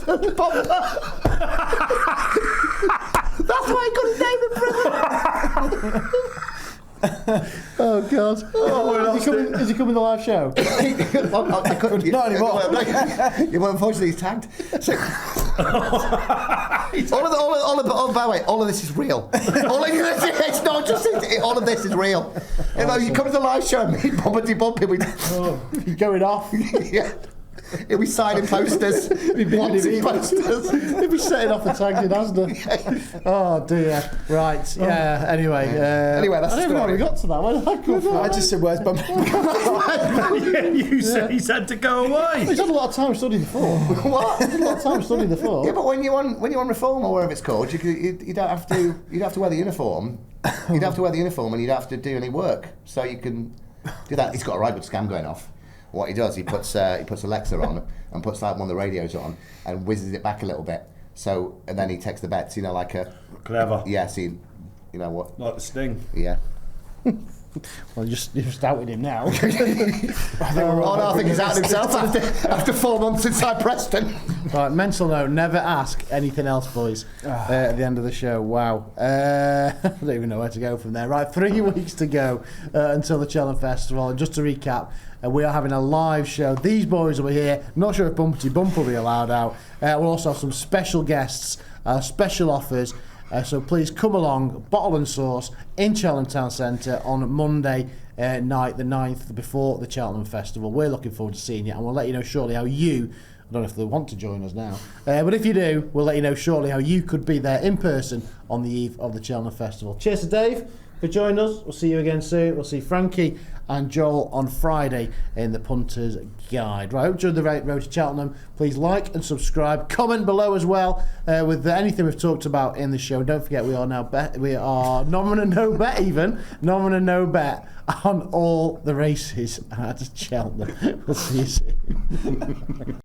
That's why I couldn't name him, brother. Oh God! Is he coming to the live show? I couldn't. Not anymore. Well, unfortunately, he's tagged. So, by the way, all of this is real. It's not just. All of this is real. You know, you come to the live show and meet Bumpety Bumpy. He's going off. Yeah. He'll be signing posters. Wanted posters. He'll be setting off the tag in Asda. Oh dear. Right. Yeah. Anyway. Anyway, that's I the don't know how story. we got to that. Where did that come from? I just said words, but You said he's had to go away. He's had a lot of time studying the form. What? He's had a lot of time studying the form. Yeah, but when you're on reform or whatever it's called, you don't have to. You'd have to wear the uniform. You'd have to wear the uniform, and you'd have to do any work. So you can do that. He's got a right good scam going off. What he does, he puts Alexa on and puts like one of the radios on and whizzes it back a little bit. So and then he takes the bets. You know, like a Clever. yeah. See, you know what? Like the Sting. Yeah. Well, you're just outing him now. I think he's out himself after 4 months inside Preston. Right, mental note, never ask anything else, boys, at the end of the show. Wow. I don't even know where to go from there. Right, 3 weeks to go until the Cheltenham Festival. And just to recap, we are having a live show. These boys will be here. Not sure if Bumpty Bump will be allowed out. We'll also have some special guests, special offers. So please come along, bottle and sauce, in Cheltenham Town Centre on Monday night, the 9th, before the Cheltenham Festival. We're looking forward to seeing you, and we'll let you know shortly how you, I don't know if they want to join us now, but if you do, we'll let you know shortly how you could be there in person on the eve of the Cheltenham Festival. Cheers to Dave for joining us. We'll see you again soon. We'll see Frankie and Joel on Friday in the Punter's Guide. Right, hope you enjoyed the road to Cheltenham. Please like and subscribe. Comment below as well with anything we've talked about in the show. Don't forget we are nominal and no bet even. Nominal and no bet on all the races at Cheltenham. We'll see you soon.